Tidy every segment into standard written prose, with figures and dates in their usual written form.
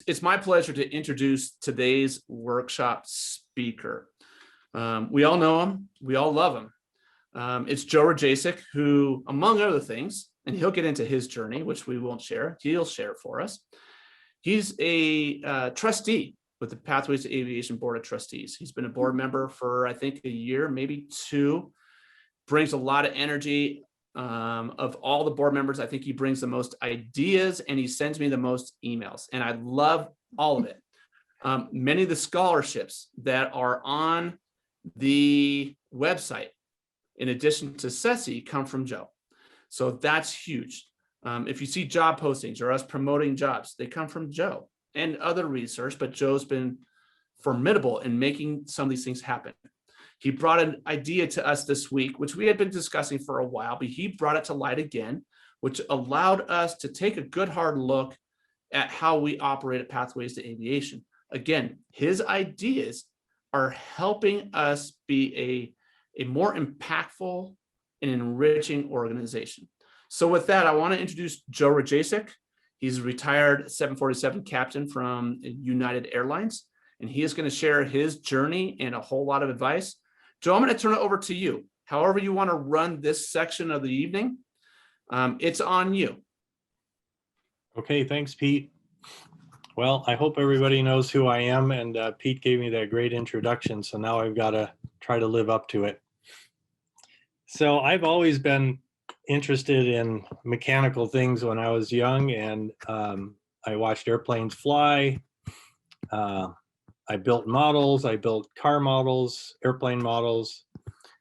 It's my pleasure to introduce today's workshop speaker. We all know him. We all love him. It's Joe Rajacic, who, among other things, and he'll get into his journey, which we won't share. He'll share for us. He's a trustee with the Pathways to Aviation Board of Trustees. He's been a board member for, I think, a year, maybe two. Brings a lot of energy. Of all the board members, I think he brings the most ideas, and he sends me the most emails, and I love all of it. Many of the scholarships that are on the website, in addition to Ceci, come from Joe. So that's huge. If you see job postings or us promoting jobs, they come from Joe and other research, but Joe's been formidable in making some of these things happen. He brought an idea to us this week, which we had been discussing for a while, but he brought it to light again, which allowed us to take a good hard look at how we operate at Pathways to Aviation. Again, his ideas are helping us be a more impactful and enriching organization. So with that, I want to introduce Joe Rajacic. He's a retired 747 captain from United Airlines, and he is going to share his journey and a whole lot of advice. Joe, I'm going to turn it over to you. However you want to run this section of the evening, it's on you. Okay, thanks, Pete. Well, I hope everybody knows who I am, and Pete gave me that great introduction, so now I've got to try to live up to it. So I've always been interested in mechanical things when I was young, and I watched airplanes fly. I built models, I built car models, airplane models.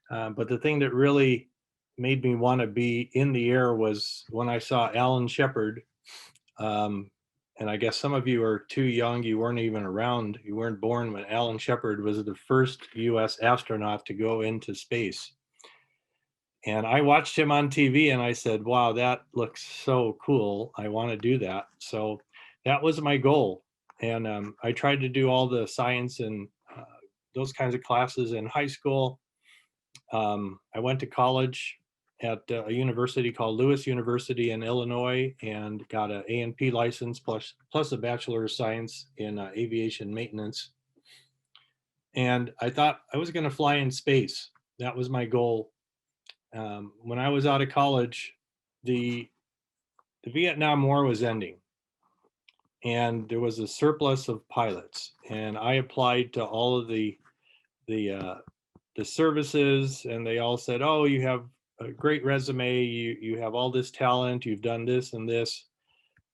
But the thing that really made me want to be in the air was when I saw Alan Shepard. And I guess some of you are too young, you weren't even around, you weren't born when Alan Shepard was the first US astronaut to go into space. And I watched him on TV and I said, wow, that looks so cool. I want to do that. So that was my goal. And I tried to do all the science and those kinds of classes in high school. I went to college at a university called Lewis University in Illinois and got an A&P license plus a Bachelor of Science in aviation maintenance. And I thought I was going to fly in space. That was my goal. When I was out of college, the Vietnam War was ending. And there was a surplus of pilots, and I applied to all of the services, and they all said, "Oh, you have a great resume. You have all this talent. You've done this and this,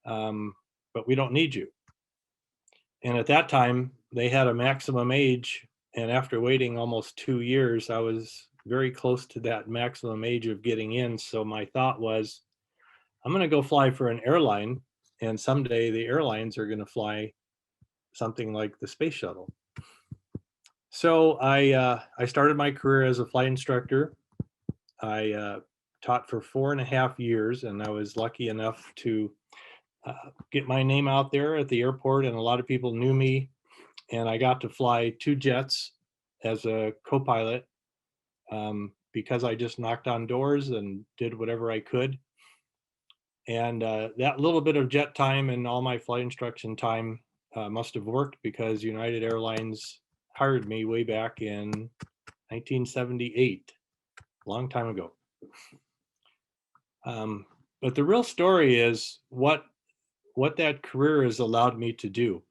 but we don't need you." And at that time, they had a maximum age, and after waiting almost 2 years, I was very close to that maximum age of getting in. So my thought was, I'm going to go fly for an airline. And someday the airlines are going to fly something like the space shuttle. So I started my career as a flight instructor. I taught for 4.5 years, and I was lucky enough to get my name out there at the airport, and a lot of people knew me. And I got to fly 2 jets as a co-pilot because I just knocked on doors and did whatever I could. And that little bit of jet time and all my flight instruction time must have worked, because United Airlines hired me way back in 1978, a long time ago. But the real story is what that career has allowed me to do.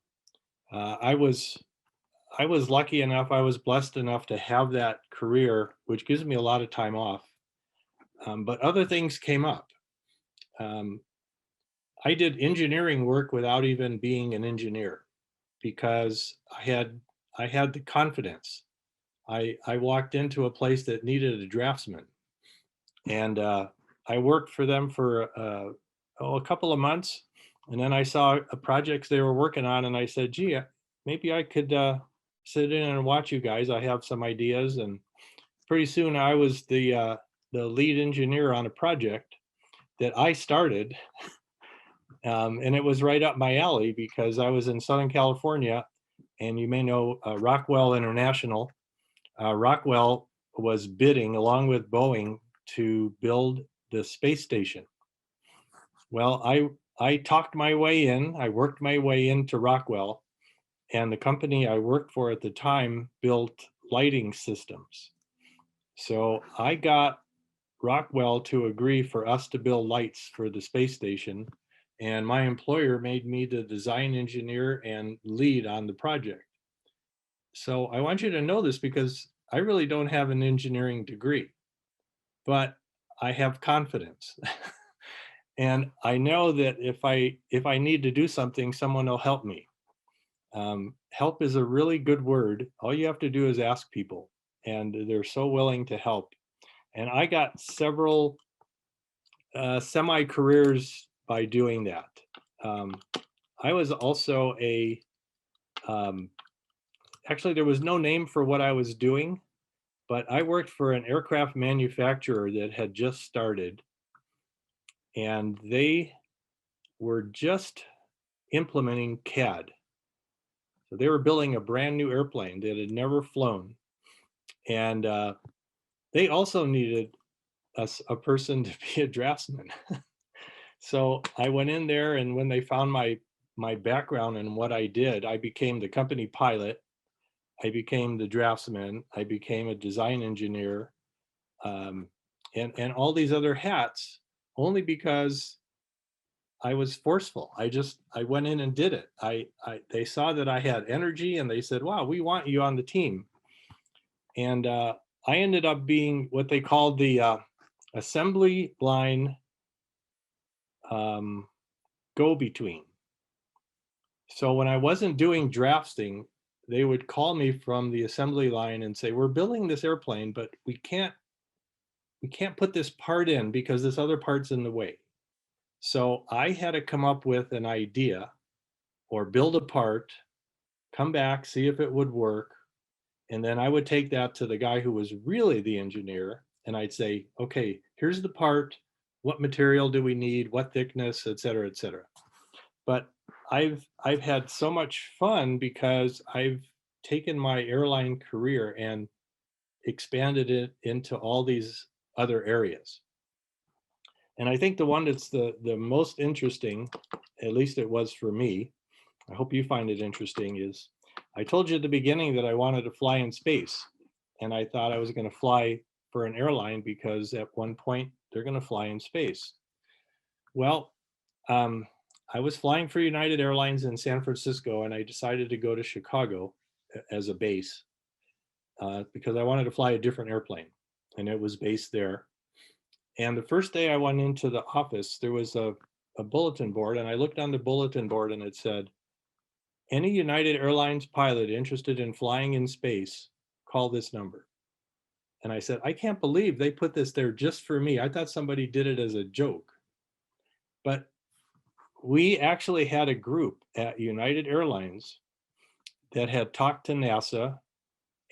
I was lucky enough, I was blessed enough to have that career, which gives me a lot of time off. But other things came up. I did engineering work without even being an engineer, because I had the confidence. I walked into a place that needed a draftsman, and I worked for them for a couple of months, and then I saw projects they were working on, and I said, gee, maybe I could sit in and watch you guys. I have some ideas. And pretty soon I was the lead engineer on a project that I started. And it was right up my alley, because I was in Southern California, and you may know Rockwell International. Rockwell was bidding along with Boeing to build the space station. Well, I talked my way in, I worked my way into Rockwell, and the company I worked for at the time built lighting systems. So I got Rockwell to agree for us to build lights for the space station, and my employer made me the design engineer and lead on the project. So I want you to know this because I really don't have an engineering degree, but I have confidence. And I know that if I need to do something, someone will help me. Help is a really good word. All you have to do is ask people, and they're so willing to help. And I got several semi-careers by doing that. I was also actually there was no name for what I was doing, but I worked for an aircraft manufacturer that had just started, and they were just implementing CAD. So they were building a brand new airplane that had never flown. And they also needed a person to be a draftsman. So I went in there, and when they found my background and what I did, I became the company pilot. I became the draftsman. I became a design engineer, and all these other hats, only because I was forceful. I went in and did it. They saw that I had energy, and they said, "Wow, we want you on the team." And I ended up being what they called the assembly line go-between. So when I wasn't doing drafting, they would call me from the assembly line and say, "We're building this airplane, but we can't put this part in because this other part's in the way." So I had to come up with an idea or build a part, come back, see if it would work. And then I would take that to the guy who was really the engineer, and I'd say, "Okay, here's the part. What material do we need? What thickness, et cetera, et cetera." But I've had so much fun because I've taken my airline career and expanded it into all these other areas. And I think the one that's the most interesting, at least it was for me, I hope you find it interesting, is I told you at the beginning that I wanted to fly in space. And I thought I was going to fly for an airline because at one point they're going to fly in space. Well, I was flying for United Airlines in San Francisco, and I decided to go to Chicago as a base because I wanted to fly a different airplane, and it was based there. And the first day I went into the office, there was a bulletin board, and I looked on the bulletin board, and it said, "Any United Airlines pilot interested in flying in space, call this number." And I said, "I can't believe they put this there just for me. I thought somebody did it as a joke." But we actually had a group at United Airlines that had talked to NASA,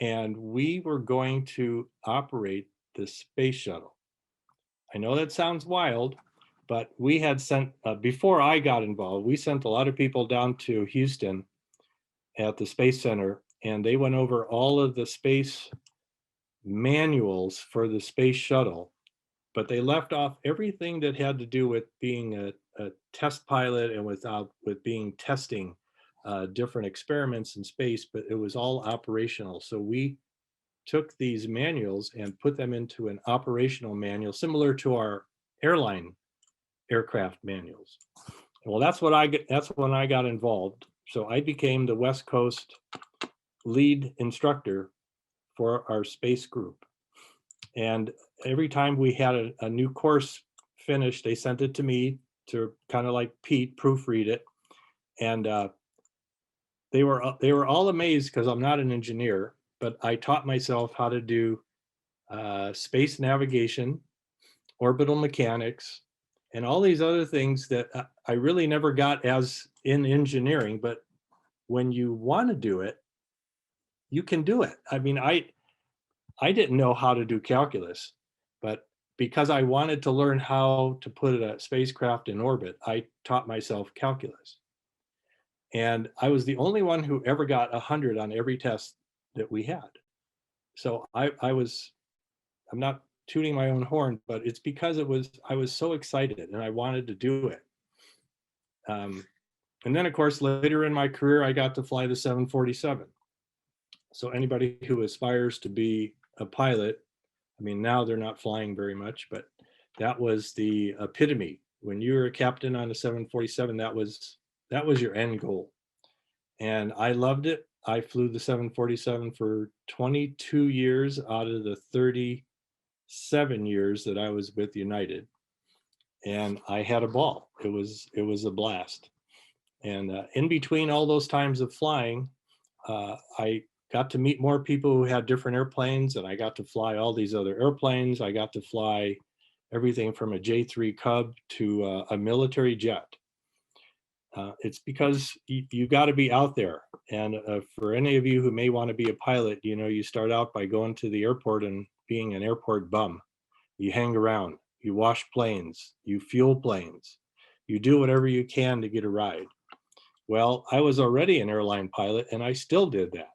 and we were going to operate the space shuttle. I know that sounds wild, but we had sent, before I got involved, we sent a lot of people down to Houston at the Space Center, and they went over all of the space manuals for the space shuttle, but they left off everything that had to do with being a test pilot and with being testing different experiments in space, but it was all operational. So we took these manuals and put them into an operational manual similar to our airline aircraft manuals. Well, that's when I got involved. So I became the West Coast lead instructor for our space group. And every time we had a new course finished, they sent it to me to kind of like Pete, proofread it. And they were all amazed because I'm not an engineer, but I taught myself how to do space navigation, orbital mechanics, and all these other things that I really never got as in engineering. But when you want to do it, you can do it. I mean, I didn't know how to do calculus, but because I wanted to learn how to put a spacecraft in orbit, I taught myself calculus. And I was the only one who ever got 100 on every test that we had. So I'm not tooting my own horn, but it's because I was so excited and I wanted to do it. And then, of course, later in my career, I got to fly the 747. So anybody who aspires to be a pilot, I mean, now they're not flying very much, but that was the epitome. When you were a captain on a 747, that was your end goal. And I loved it. I flew the 747 for 22 years out of the 37 years that I was with United. And I had a ball. It was a blast. And in between all those times of flying, I got to meet more people who had different airplanes, and I got to fly all these other airplanes. I got to fly everything from a J3 Cub to a military jet. It's because you got to be out there. And for any of you who may want to be a pilot, you start out by going to the airport and being an airport bum. You hang around, you wash planes, you fuel planes, you do whatever you can to get a ride. Well, I was already an airline pilot, and I still did that.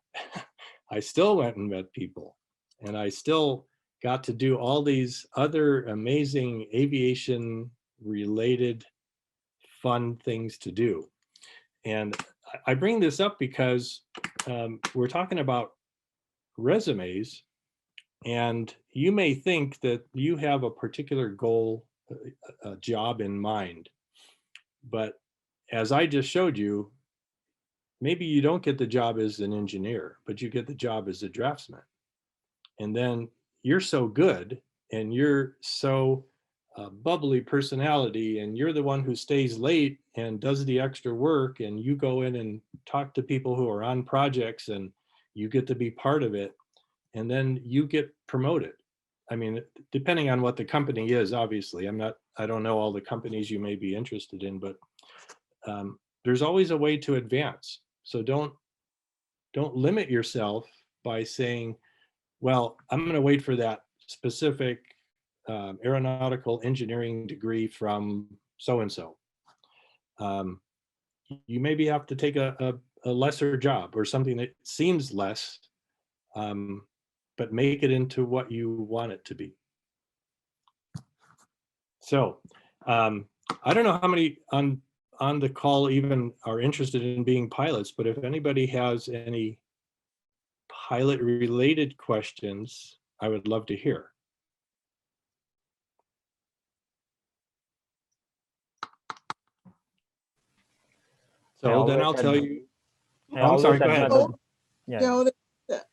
I still went and met people, and I still got to do all these other amazing aviation related fun things to do. And I bring this up because we're talking about resumes, and you may think that you have a particular goal, a job in mind, but as I just showed you, maybe you don't get the job as an engineer, but you get the job as a draftsman. And then you're so good, and you're so bubbly personality, and you're the one who stays late and does the extra work, and you go in and talk to people who are on projects, and you get to be part of it, and then you get promoted. I mean, depending on what the company is, obviously. I don't know all the companies you may be interested in, but there's always a way to advance. So don't limit yourself by saying, well, I'm going to wait for that specific aeronautical engineering degree from so-and-so. You maybe have to take a lesser job or something that seems less, but make it into what you want it to be. So I don't know how many on the call even are interested in being pilots, but if anybody has any pilot related questions, I would love to hear. So then I'll tell you. I'm sorry, go ahead. Yeah.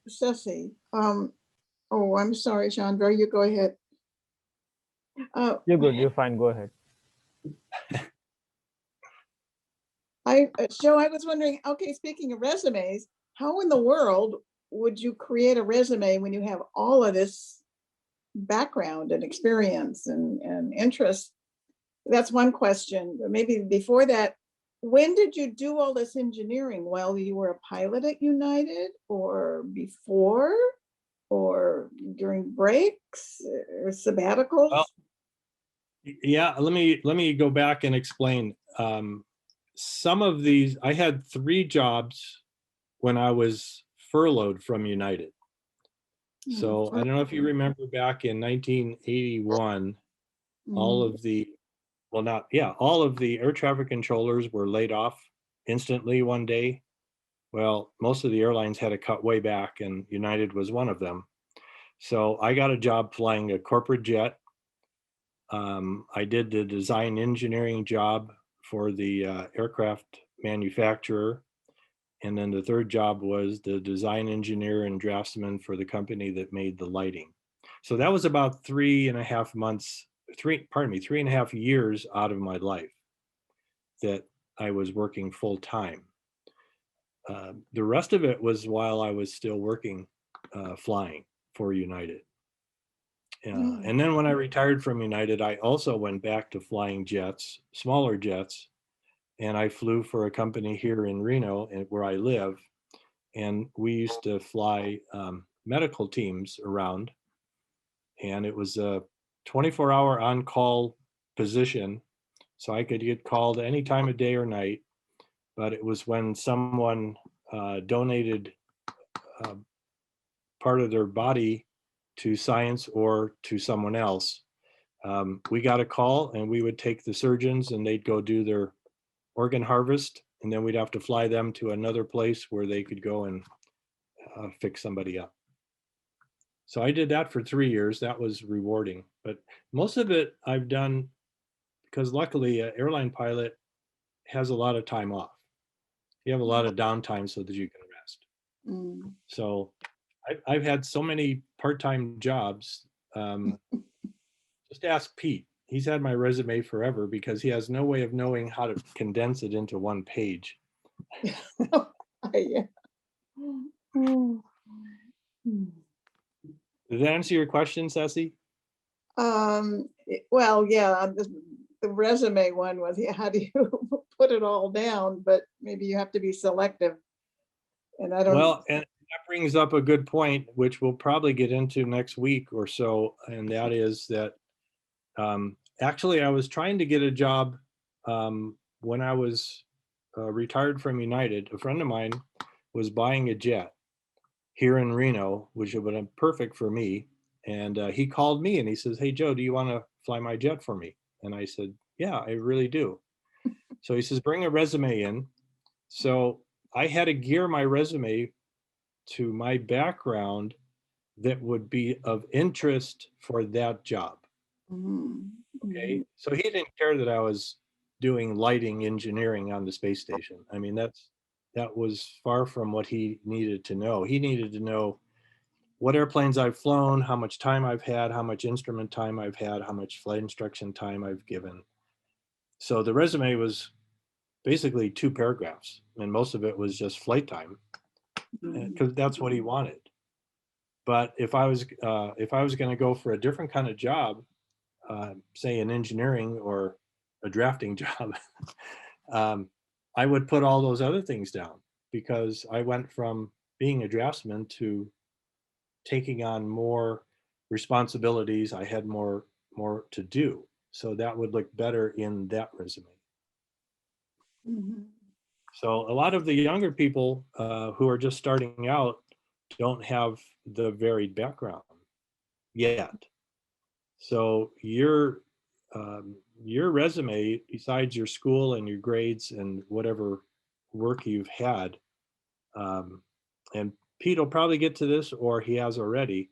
Ceci. Oh, I'm sorry, Chandra, you go ahead. You're good, you're fine, go ahead. Joe, I was wondering, okay, speaking of resumes, how in the world would you create a resume when you have all of this background and experience and interest? That's one question. But maybe before that, when did you do all this engineering? While you were a pilot at United, or before, or during breaks or sabbaticals? Well, yeah, let me go back and explain. Some of these, I had 3 jobs when I was furloughed from United. So I don't know if you remember back in 1981, all of the air traffic controllers were laid off instantly one day. Well, most of the airlines had to cut way back, and United was one of them. So I got a job flying a corporate jet. I did the design engineering job for the aircraft manufacturer. And then the third job was the design engineer and draftsman for the company that made the lighting. So that was about 3.5 months, 3.5 years out of my life that I was working full time. The rest of it was while I was still working, flying for United. And then when I retired from United, I also went back to flying jets, smaller jets, and I flew for a company here in Reno, where I live. And we used to fly medical teams around, and it was a 24-hour on-call position, so I could get called any time of day or night. But it was when someone donated part of their body to science or to someone else. We got a call, and we would take the surgeons, and they'd go do their organ harvest, and then we'd have to fly them to another place where they could go and fix somebody up. So I did that for 3 years. That was rewarding, but most of it I've done because luckily an airline pilot has a lot of time off. You have a lot of downtime so that you can rest. Mm. So I've had so many part-time jobs. Just ask Pete. He's had my resume forever because he has no way of knowing how to condense it into one page. Yeah. Mm. Did that answer your question, Ceci? Well, yeah, the resume one was, yeah, how do you put it all down? But maybe you have to be selective. And I don't. Well, and that brings up a good point, which we'll probably get into next week or so. And that is that actually I was trying to get a job when I was retired from United. A friend of mine was buying a jet here in Reno, which would have been perfect for me. And he called me and he says, "Hey, Joe, do you want to fly my jet for me?" And I said, "Yeah, I really do." So he says, "Bring a resume in." So I had to gear my resume to my background that would be of interest for that job. Mm. Okay. So he didn't care that I was doing lighting engineering on the space station. I mean, that was far from what he needed to know. He needed to know what airplanes I've flown, how much time I've had, how much instrument time I've had, how much flight instruction time I've given. So the resume was basically 2 paragraphs, and most of it was just flight time, because that's what he wanted. But if I was going to go for a different kind of job, say an engineering or a drafting job, I would put all those other things down because I went from being a draftsman to taking on more responsibilities. I had more to do. So that would look better in that resume. Mhm. So a lot of the younger people who are just starting out don't have the varied background yet. So your resume, besides your school and your grades and whatever work you've had, and Pete will probably get to this, or he has already.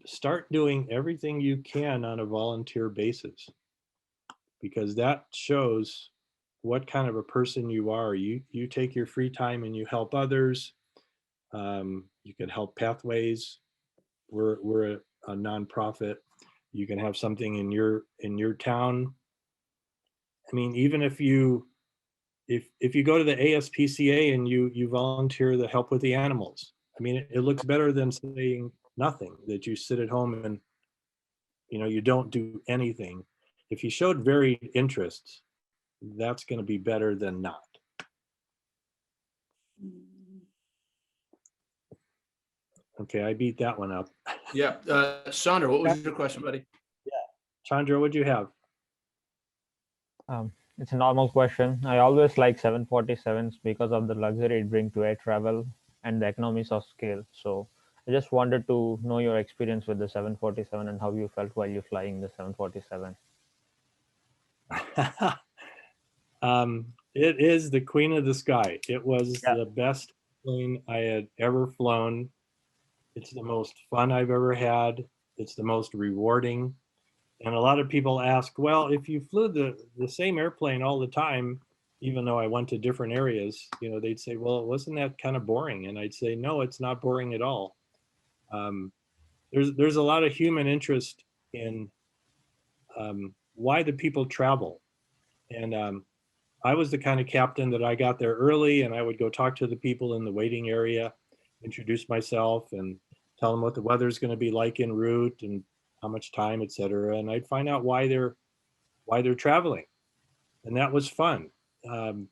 Start doing everything you can on a volunteer basis, because that shows what kind of a person you are. You take your free time and you help others. You can help Pathways. We're a nonprofit. You can have something in your town. I mean, even if you go to the ASPCA and you volunteer to help with the animals, I mean, it looks better than saying nothing, that you sit at home and you don't do anything. If you showed varied interests, that's going to be better than not. Okay, I beat that one up. Yeah. Chandra, what was your question, buddy? Chandra, what'd you have? It's a normal question. I always like 747s because of the luxury it brings to air travel and the economies of scale. So I just wanted to know your experience with the 747 and how you felt while you're flying the 747. It is the queen of the sky. It was Yeah. the best plane I had ever flown. It's the most fun I've ever had. It's the most rewarding. And a lot of people ask, well, if you flew the same airplane all the time, even though I went to different areas, they'd say, well, wasn't that kind of boring? And I'd say, no, it's not boring at all. There's a lot of human interest in why the people travel. And I was the kind of captain that I got there early and I would go talk to the people in the waiting area, introduce myself and tell them what the weather's going to be like en route and how much time, et cetera. And I'd find out why they're traveling. And that was fun. And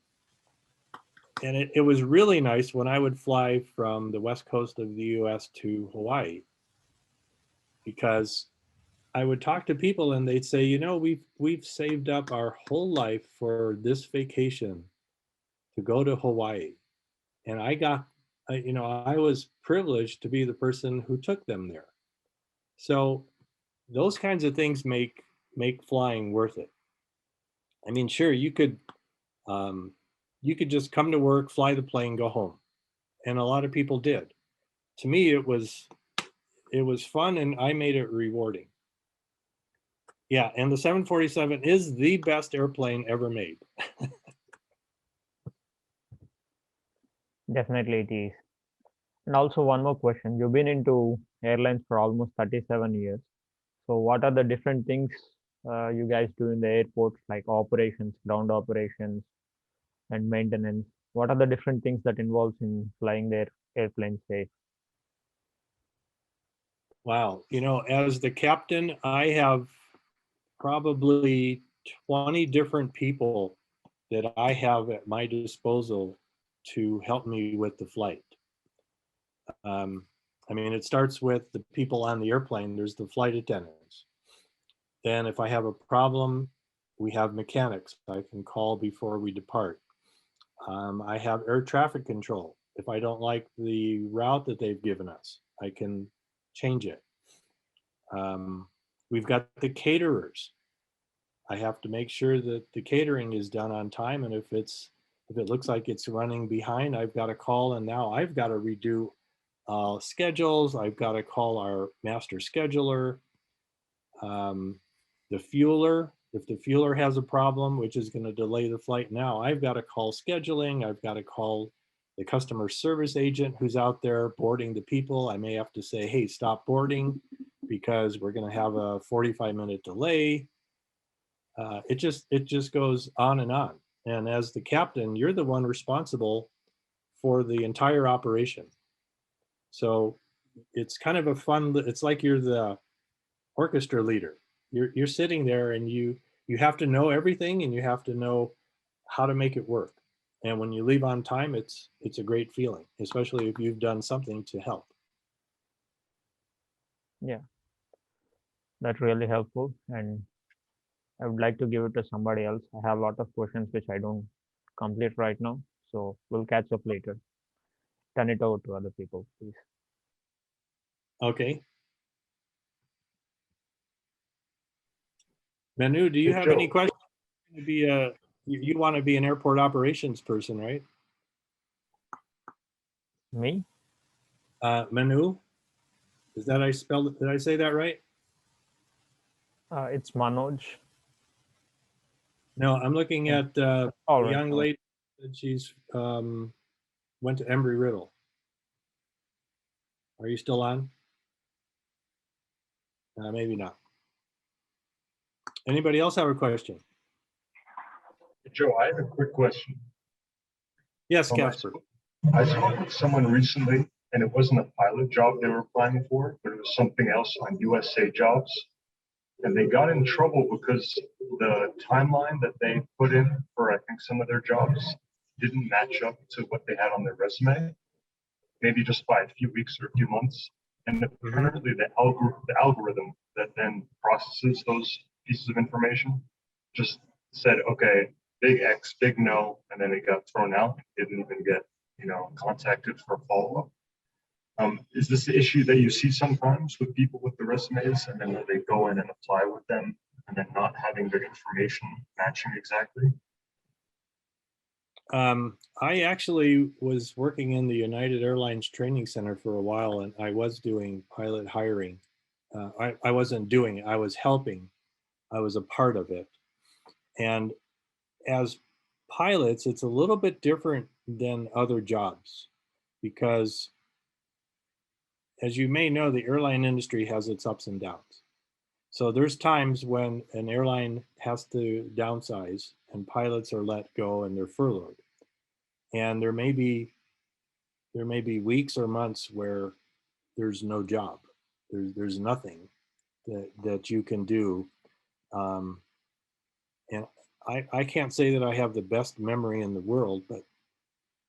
it was really nice when I would fly from the west coast of the US to Hawaii, because I would talk to people and they'd say, we've saved up our whole life for this vacation to go to Hawaii. And I was privileged to be the person who took them there. So those kinds of things make flying worth it. I mean, sure, you could You could just come to work, fly the plane, go home. And a lot of people did. To me, it was fun, and I made it rewarding. Yeah, and the 747 is the best airplane ever made. Definitely it is. And also one more question. You've been into airlines for almost 37 years. So what are the different things you guys do in the airports, like operations, ground operations, and maintenance? What are the different things that involves in flying their airplanes safe? Wow. You know, as the captain, I have probably 20 different people that I have at my disposal to help me with the flight. Um, I mean, it starts with the people on the airplane. There's the flight attendants. Then if I have a problem, we have mechanics I can call before we depart. I have air traffic control. If I don't like the route that they've given us, I can change it. We've got the caterers. I have to make sure that the catering is done on time, and if it looks like it's running behind, I've got to call, and now I've got to redo schedules. I've got to call our master scheduler. The fueler, if the fueler has a problem, which is going to delay the flight now, I've got to call scheduling. I've got to call the customer service agent who's out there boarding the people. I may have to say, hey, stop boarding because we're going to have a 45-minute delay. It just goes on and on. And as the captain, you're the one responsible for the entire operation. So it's kind of a fun, it's like you're the orchestra leader. You're sitting there and you have to know everything, and you have to know how to make it work. And when you leave on time, it's a great feeling, especially if you've done something to help. Yeah, that's really helpful. And I would like to give it to somebody else. I have a lot of questions which I don't complete right now. So we'll catch up later. Turn it over to other people, please. Okay. Manu, do you Hey, have Joe. any questions? You want to be an airport operations person, right? Me? Manu, is that I spelled it? Did I say that right? It's Manoj. No, I'm looking Yeah. at All a right. young all right. lady that she's went to Embry-Riddle. Are you still on? Maybe not. Anybody else have a question? Joe, I have a quick question. Yes, I Caspar. spoke with someone recently, and it wasn't a pilot job they were applying for, but it was something else on USA Jobs. And they got in trouble because the timeline that they put in for, I think, some of their jobs didn't match up to what they had on their resume, maybe just by a few weeks or a few months. And apparently the algorithm that then processes those pieces of information just said, okay, big X, big no, and then it got thrown out. It didn't even get, contacted for follow-up. Is this the issue that you see sometimes with people with the resumes, and then they go in and apply with them, and then not having their information matching exactly? I actually was working in the United Airlines training center for a while, and I was doing pilot hiring. I wasn't doing it, I was helping. I was a part of it. And as pilots, it's a little bit different than other jobs because, as you may know, the airline industry has its ups and downs. So there's times when an airline has to downsize and pilots are let go and they're furloughed. And there may be weeks or months where there's no job. There's nothing that you can do. And I can't say that I have the best memory in the world, but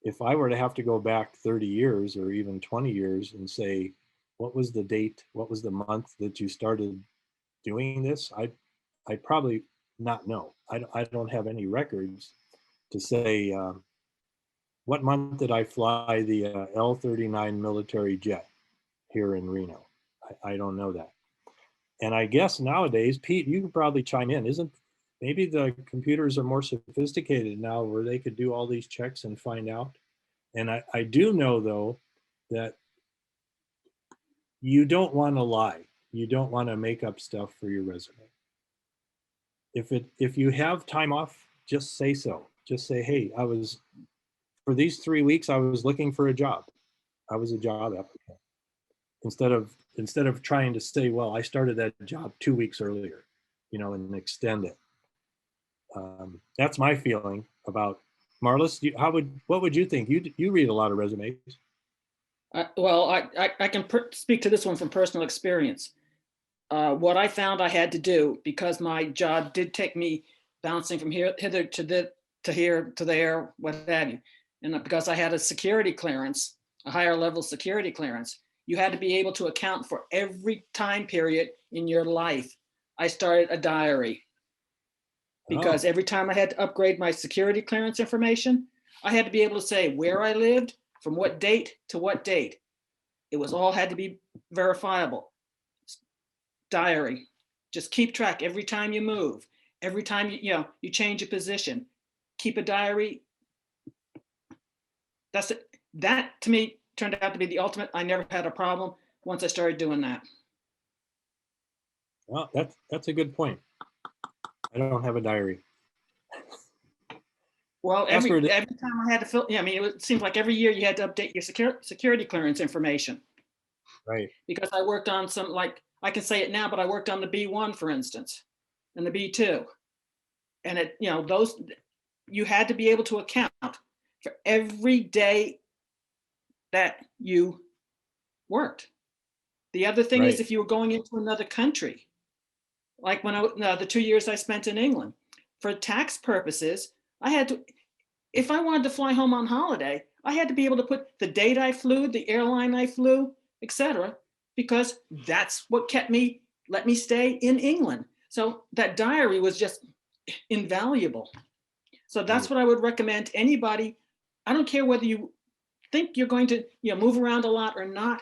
if I were to have to go back 30 years or even 20 years and say, what was the date, what was the month that you started doing this, I'd probably not know. I don't have any records to say, what month did I fly the L-39 military jet here in Reno? I don't know that. And I guess nowadays, Pete, you could probably chime in. maybe the computers are more sophisticated now where they could do all these checks and find out. And I do know though that you don't want to lie. You don't want to make up stuff for your resume. If you have time off, just say so. Just say, hey, for these 3 weeks, I was looking for a job. I was a job applicant. Instead of trying to say, well, I started that job 2 weeks earlier, and extend it. That's my feeling about Marlys. What would you think? You read a lot of resumes. I can speak to this one from personal experience. What I found I had to do, because my job did take me bouncing from hither to here to there, what have you, and because I had a security clearance, a higher level security clearance, you had to be able to account for every time period in your life. I started a diary because every time I had to upgrade my security clearance information, I had to be able to say where I lived, from what date to what date. It was all had to be verifiable. Diary, just keep track every time you move, every time you change your position, keep a diary. That's it. That to me turned out to be the ultimate. I never had a problem once I started doing that. Well, that's a good point. I don't have a diary. Well, every time I had to fill, it seems like every year you had to update your security clearance information. Right. Because I worked on some, like, I can say it now, but I worked on the B1, for instance, and the B2. And those, you had to be able to account for every day that you worked. The other thing is if you were going into another country, like when the 2 years I spent in England, for tax purposes, I had to, if I wanted to fly home on holiday, I had to be able to put the date I flew, the airline I flew, etc., because that's what let me stay in England. So that diary was just invaluable. So that's what I would recommend to anybody. I don't care whether you think you're going to move around a lot or not,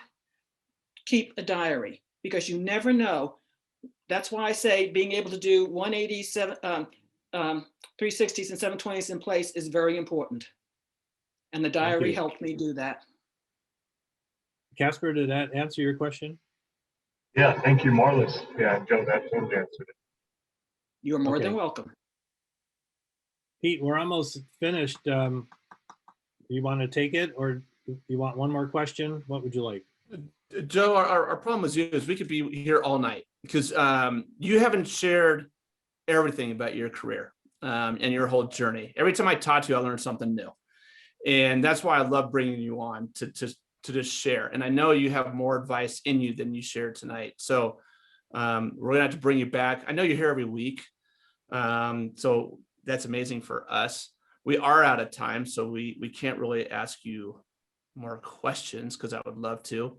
keep a diary, because you never know. That's why I say being able to do 180s, 360s and 720s in place is very important. And the diary helped me do that. Caspar, did that answer your question? Yeah, thank you, Marlys. Yeah, Joe, that totally answered it. You are more than welcome. Pete, we're almost finished. Do you want to take it, or you want one more question? What would you like? Joe, our problem with you is we could be here all night because you haven't shared everything about your career and your whole journey. Every time I talk to you, I learn something new. And that's why I love bringing you on to just share. And I know you have more advice in you than you shared tonight. So we're gonna have to bring you back. I know you're here every week. So that's amazing for us. We are out of time, so we can't really ask you more questions because I would love to.